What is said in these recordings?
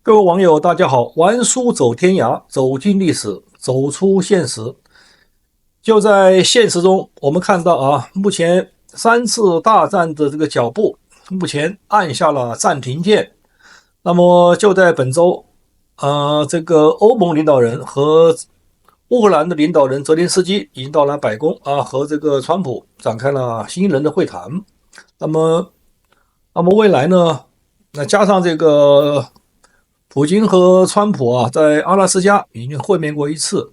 各位网友，大家好！玩书走天涯，走进历史，走出现实。就在现实中，我们看到目前三次大战的这个脚步，目前按下了暂停键。那么就在本周，这个欧盟领导人和乌克兰的领导人泽连斯基已经到了白宫和这个川普展开了新一轮的会谈。那么，未来呢？那加上这个普京和川普在阿拉斯加已经会面过一次，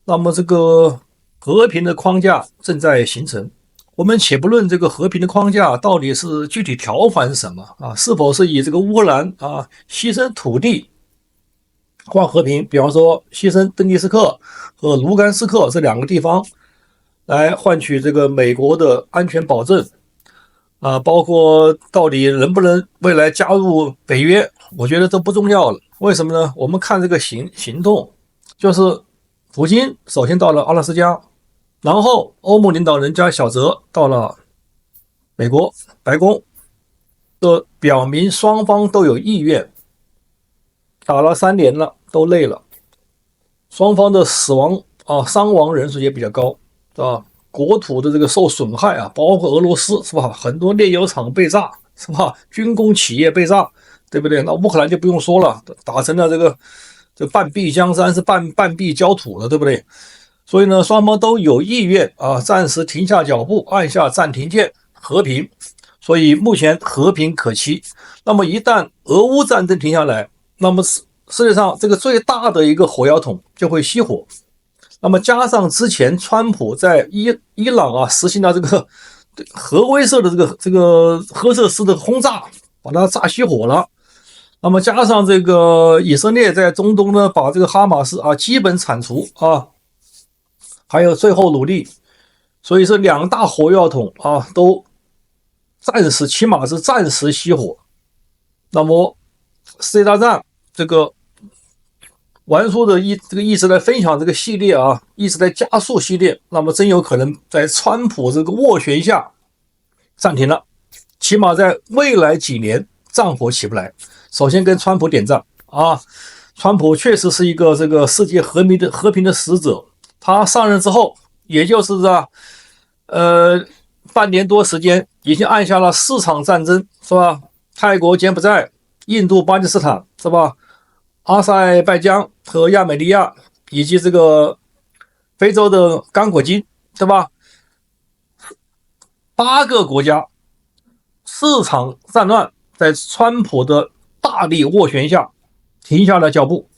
那么这个和平的框架正在形成。我们且不论这个和平的框架到底是具体条款是什么是否是以这个乌克兰牺牲土地换和平，比方说牺牲顿涅斯克和卢甘斯克这两个地方来换取这个美国的安全保证包括到底能不能未来加入北约，我觉得都不重要了。为什么呢？我们看这个行动，就是普京首先到了阿拉斯加，然后欧盟领导人加小泽到了美国白宫，这表明双方都有意愿。打了3年了，都累了，双方的伤亡人数也比较高，是吧？国土的这个受损害包括俄罗斯是吧？很多炼油厂被炸是吧？军工企业被炸，对不对？那乌克兰就不用说了，打成了这半壁江山是半壁焦土了，对不对？所以呢，双方都有意愿暂时停下脚步，按下暂停键，和平。所以目前和平可期。那么一旦俄乌战争停下来，那么世界上这个最大的一个火药桶就会熄火。那么加上之前川普在伊朗实行了这个核威慑的这个核设施的轰炸，把它炸熄火了。那么加上这个以色列在中东呢，把这个哈马斯基本铲除还有最后努力，所以是两大火药桶都起码是暂时熄火。那么世界大战这个玩书的这个一直在分享这个系列一直在加速系列，那么真有可能在川普这个斡旋下暂停了，起码在未来几年战火起不来。首先跟川普点赞川普确实是一个这个世界和平的使者，他上任之后，也就是半年多时间，已经按下了4场战争，是吧？泰国、柬埔寨、印度、巴基斯坦，是吧？阿塞拜疆和亚美尼亚，以及这个非洲的刚果金，对吧？8个国家4场战乱，在川普的大力斡旋下停下了脚步，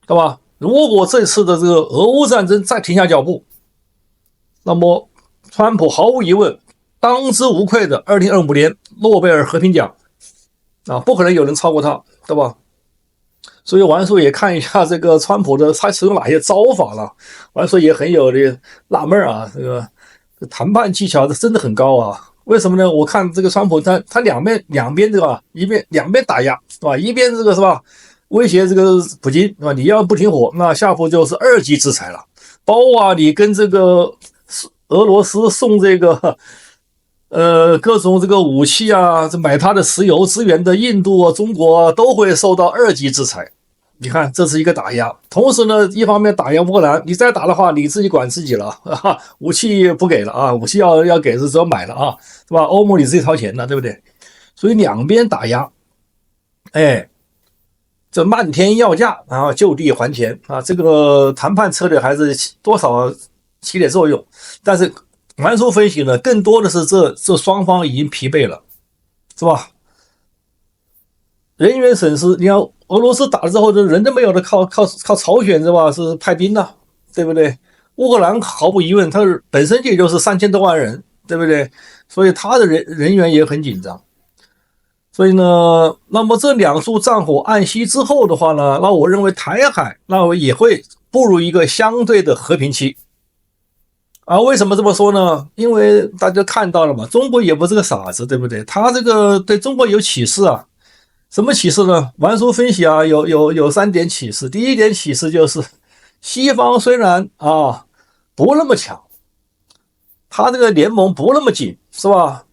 对吧？如果这次的这个俄乌战争再停下脚步，那么川普毫无疑问当之无愧的2025年诺贝尔和平奖不可能有人超过他，对吧？所以玩叔也看一下这个川普的他使用哪些招法了，玩叔也很有的纳闷这个谈判技巧真的很高为什么呢？我看这个川普他两边对吧，两边打压是吧？一边这个是吧，威胁这个普京是吧？你要不停火，那下步就是2级制裁了，包括你跟这个俄罗斯送这个各种这个武器买它的石油资源的印度中国都会受到2级制裁。你看，这是一个打压。同时呢，一方面打压乌克兰，你再打的话，你自己管自己了武器不给了武器要给是只有买了是吧？欧盟你自己掏钱了，对不对？所以两边打压，这漫天要价，然后就地还钱这个谈判策略还是多少起点作用。但是玩叔分析呢，更多的是这双方已经疲惫了，是吧？人员损失，你看俄罗斯打了之后，人都没有了，靠朝鲜是吧？是派兵了，对不对？乌克兰毫无疑问，它本身也就是3000多万人，对不对？所以他的人员也很紧张。所以呢，那么这两处战火暗息之后的话呢，那我认为台海那我也会步入一个相对的和平期。为什么这么说呢？因为大家看到了嘛，中国也不是个傻子，对不对？他这个对中国有启示什么启示呢？玩叔分析有3点启示。第一点启示就是，西方虽然不那么强，他这个联盟不那么紧，是吧？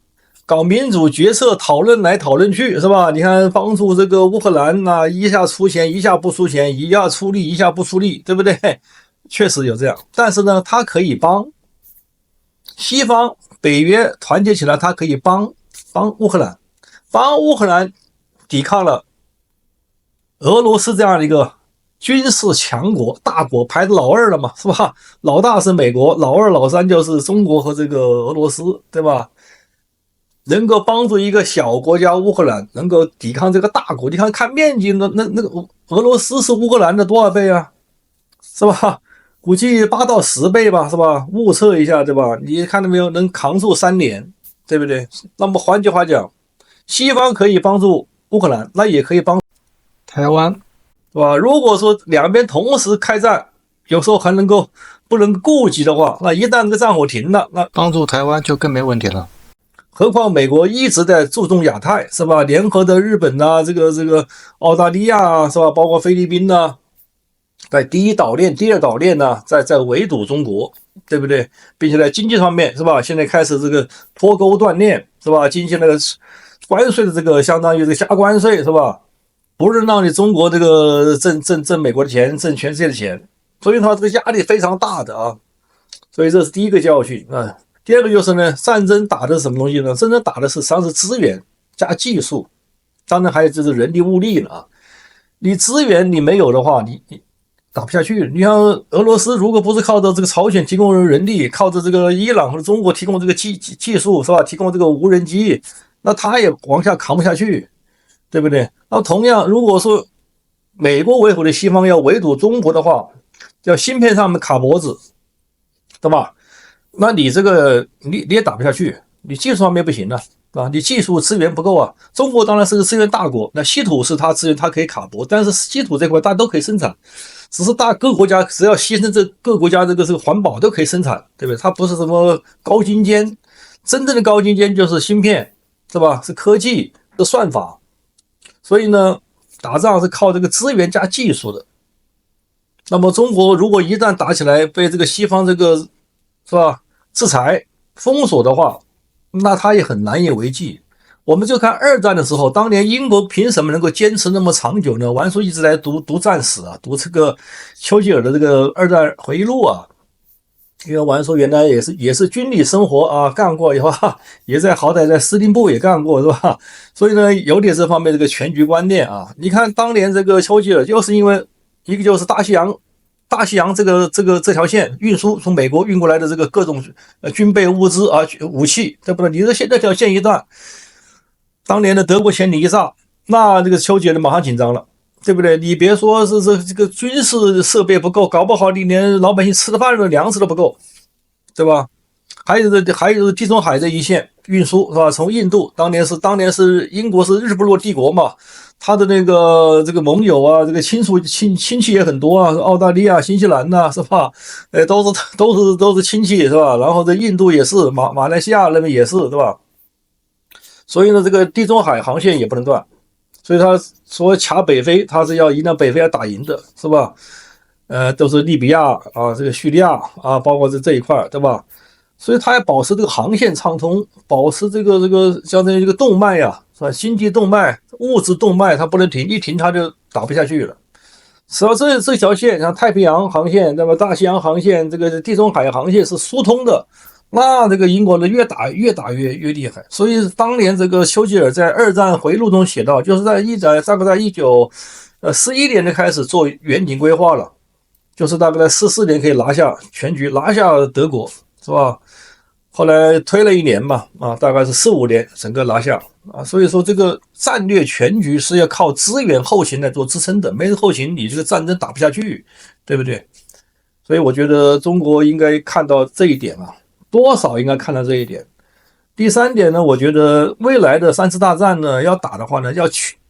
搞民主决策讨论来讨论去，是吧？你看帮助这个乌克兰啊，一下出钱，一下不出钱，一下出力，一下不出力，对不对？确实有这样，但是呢，他可以帮西方北约团结起来，他可以帮乌克兰，帮乌克兰抵抗了俄罗斯这样的一个军事强国大国，排在老二了嘛，是吧？老大是美国，老二老三就是中国和这个俄罗斯，对吧？能够帮助一个小国家乌克兰能够抵抗这个大国，你看面积，那个俄罗斯是乌克兰的多少倍啊？是吧？估计8到10倍吧，是吧？误测一下，对吧？你看到没有，能扛住3年，对不对？那么换句话讲，西方可以帮助乌克兰，那也可以帮台湾，是吧？如果说两边同时开战，有时候还不能顾及的话，那一旦这个战火停了，那帮助台湾就更没问题了。何况美国一直在注重亚太，是吧？联合的日本啊，这个澳大利亚啊，是吧？包括菲律宾啊，在第一岛链、第二岛链呢，在围堵中国，对不对？并且在经济方面，是吧？现在开始这个脱钩断链，是吧？经济那个关税的这个相当于这个加关税，是吧？不是让你中国这个挣美国的钱，挣全世界的钱，所以它这个压力非常大的啊。所以这是第一个教训啊。第二个就是呢，战争打的是什么东西呢？战争打的是实际上是资源加技术，当然还有就是人力物力了啊。你资源你没有的话，你打不下去。你像俄罗斯，如果不是靠着这个朝鲜提供人力，靠着这个伊朗和中国提供这个技术，是吧？提供这个无人机，那他也往下扛不下去，对不对？那同样，如果说美国为首的西方要围堵中国的话，叫芯片上面卡脖子，对吧？那你这个你也打不下去，你技术方面不行了啊，你技术资源不够啊。中国当然是个资源大国，那稀土是它资源，它可以卡脖，但是稀土这块大家都可以生产，只是各国家只要牺牲各国家这个环保都可以生产，对不对？它不是什么高精尖，真正的高精尖就是芯片，是吧？是科技，是算法。所以呢，打仗是靠这个资源加技术的。那么中国如果一旦打起来，被这个西方这个是吧制裁封锁的话，那他也很难以为继。我们就看二战的时候，当年英国凭什么能够坚持那么长久呢？王叔一直在读战史啊，读这个丘吉尔的这个二战回忆录啊。因为王叔原来也是军旅生活啊，干过以后也好歹在司令部也干过，是吧？所以呢，有点这方面这个全局观念啊。你看当年这个丘吉尔就是因为一个就是大西洋这条线运输从美国运过来的这个各种军备物资啊武器，对不对？你这条线一断，当年的德国潜艇一炸，那这个丘吉尔马上紧张了，对不对？你别说是这个军事设备不够，搞不好你连老百姓吃的饭的粮食都不够，对吧？还有地中海这一线运输，是吧？从印度，当年是英国是日不落帝国嘛，他的这个盟友啊，这个亲戚也很多啊，澳大利亚、新西兰呐、是吧？都是亲戚，是吧？然后这印度也是，马来西亚那边也是，对吧？所以呢，这个地中海航线也不能断。所以他说卡北非，他是一定要北非要打赢的，是吧？都是利比亚啊，这个叙利亚啊，包括这一块，对吧？所以他要保持这个航线畅通，保持这个相当于这个动脉呀，是吧？经济动脉、物质动脉，它不能停，一停它就打不下去了。只要这条线，像太平洋航线，对吧？大西洋航线，这个地中海航线是疏通的，那这个英国人越打越厉害。所以当年这个丘吉尔在二战回忆录中写到，就是大概在1941年就开始做远景规划了，就是大概在44年可以拿下全局，拿下德国，是吧？后来推了1年嘛，大概是45年整个拿下啊。所以说这个战略全局是要靠资源后勤来做支撑的，没有后勤你这个战争打不下去，对不对？所以我觉得中国应该看到这一点啊，多少应该看到这一点。第三点呢，我觉得未来的3次大战呢，要打的话呢，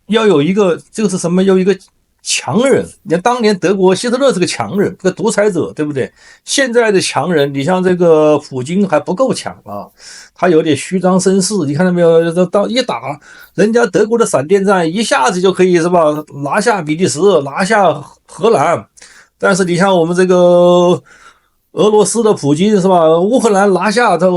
要有一个这个是什么？有一个强人。你看当年德国希特勒是个强人，个独裁者，对不对？现在的强人，你像这个普京还不够强啊，他有点虚张声势。你看到没有？一打人家德国的闪电战，一下子就可以是吧？拿下比利时，拿下荷兰。但是你像我们这个俄罗斯的普京是吧？乌克兰拿下，他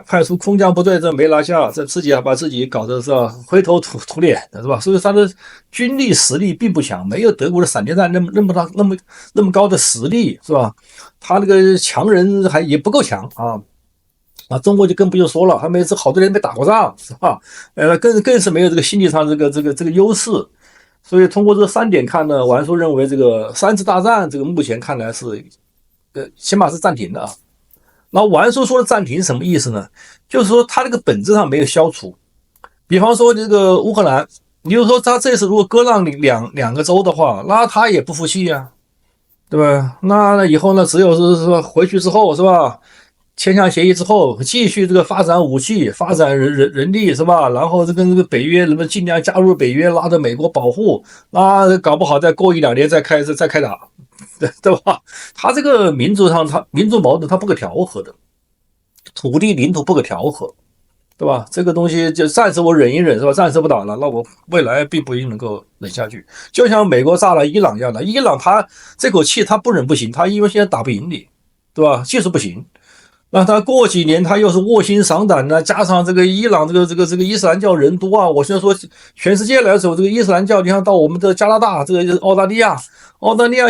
派出空降部队，这没拿下，这自己还把自己搞得是吧灰头土脸的是吧？所以他的军力实力并不强，没有德国的闪电战那么高的实力是吧？他那个强人也不够强啊。中国就更不用说了，还没这好多人没打过仗是吧？更是没有这个心理上这个优势。所以通过这3点看呢，王叔认为这个3次大战这个目前看来是起码是暂停的啊。那王叔说的暂停什么意思呢？就是说他这个本质上没有消除。比方说这个乌克兰，你就说他这次如果割让两个州的话，那他也不服气呀、对吧？那以后呢，只有是说回去之后是吧？签下协议之后，继续这个发展武器、发展人力是吧？然后跟这个北约能不能尽量加入北约，拉着美国保护，那搞不好再过1-2年再开打，对吧？他这个民族上，他民族矛盾他不可调和的，土地领土不可调和，对吧？这个东西就暂时我忍一忍是吧？暂时不打了，那我未来并不一定能够忍下去。就像美国炸了伊朗一样的，伊朗他这口气他不忍不行，他因为现在打不赢你，对吧？技术不行。那他过几年他又是卧薪尝胆呢，加上这个伊朗这个伊斯兰教人多啊，我现在说全世界来说，这个伊斯兰教，你看到我们的加拿大，这个澳大利亚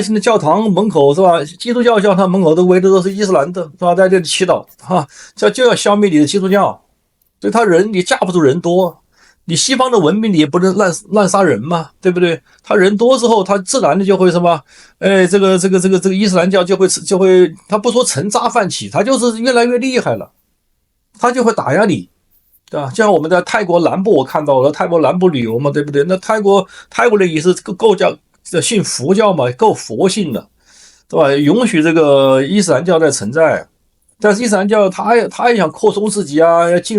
现在教堂门口是吧？基督教教堂门口都围的都是伊斯兰的，是吧？在这里祈祷哈，就要消灭你的基督教，所以他人你架不住人多。你西方的文明你也不能滥杀人嘛，对不对？他人多之后，他自然的就会什么？这个伊斯兰教就会，他不说成渣泛起，他就是越来越厉害了，他就会打压你，对吧？像我们在泰国南部，我看到了泰国南部旅游嘛，对不对？那泰国人也是够叫信佛教嘛，够佛性的，对吧？允许这个伊斯兰教在存在，但是伊斯兰教他也想扩充自己啊，要进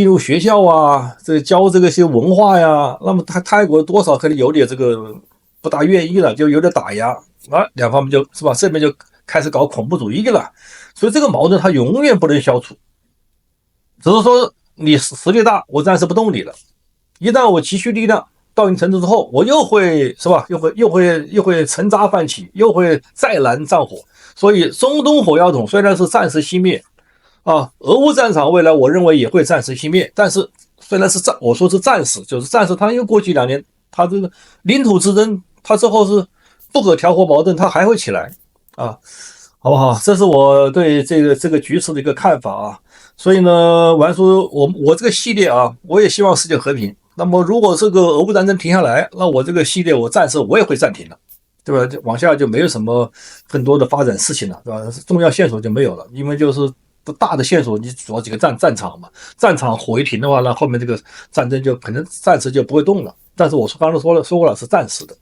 入学校啊，这教这个些文化呀，那么泰国多少可能有点这个不大愿意了，就有点打压啊，两方面就是吧，这边就开始搞恐怖主义了，所以这个矛盾它永远不能消除，只是说你实力大，我暂时不动你了，一旦我积蓄力量到一定程度之后，我又会是吧，又会沉渣泛起，又会再燃战火，所以中东火药桶虽然是暂时熄灭。俄乌战场未来我认为也会暂时熄灭，但是虽然是我说是暂时，就是暂时，它又过去2年，它这个领土之争，它之后是不可调和矛盾，它还会起来啊，好不好？这是我对这个局势的一个看法啊。所以呢，完说我这个系列啊，我也希望世界和平。那么如果这个俄乌战争停下来，那我这个系列暂时我也会暂停了。对吧？往下就没有什么更多的发展事情了，对吧？重要线索就没有了，因为就是大的线索，你主要几个战场嘛，战场火一停的话，那后面这个战争就可能暂时就不会动了。但是我刚才说过了，是暂时的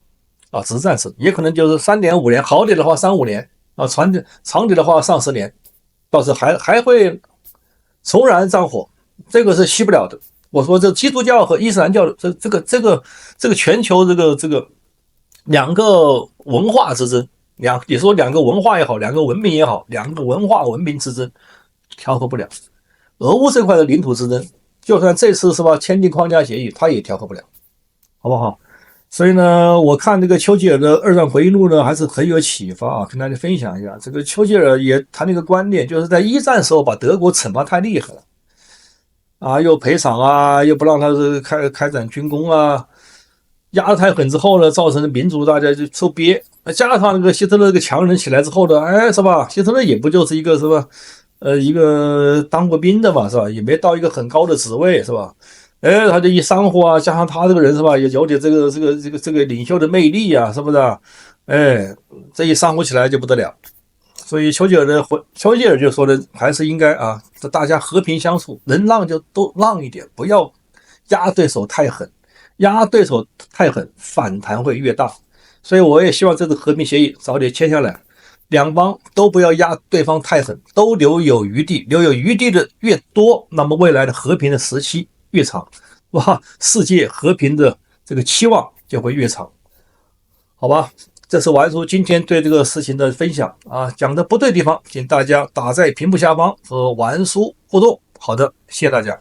啊，只是暂时，也可能就是3.5年，好点的话3-5年啊，长点的话上10年，到时还会重燃战火，这个是熄不了的。我说这基督教和伊斯兰教这个全球这个两个文化之争，你说两个文化也好，两个文明也好，两个文化文明之争调和不了。俄乌这块的领土之争，就算这次是吧签订框架协议，它也调和不了，好不好？所以呢，我看这个丘吉尔的二战回忆录呢，还是很有启发啊，跟大家分享一下。这个丘吉尔也谈了一个观念，就是在一战时候把德国惩罚太厉害了啊，又赔偿啊，又不让他开展军工啊，压得太狠之后呢，造成民族大家就受憋。加上那个希特勒这个强人起来之后呢，是吧？希特勒也不就是一个是吧？一个当过兵的嘛，是吧？也没到一个很高的职位，是吧？他这一煽乎啊，加上他这个人是吧，也有点这个领袖的魅力啊，是不是啊？这一煽乎起来就不得了。所以丘吉尔就说的还是应该啊，大家和平相处，能让就都让一点，不要压对手太狠，压对手太狠，反弹会越大。所以我也希望这次和平协议早点签下来，两方都不要压对方太狠，都留有余地，留有余地的越多，那么未来的和平的时期越长，哇，世界和平的这个期望就会越长，好吧？这是王叔今天对这个事情的分享啊，讲的不对的地方，请大家打在屏幕下方和王叔互动。好的，谢谢大家。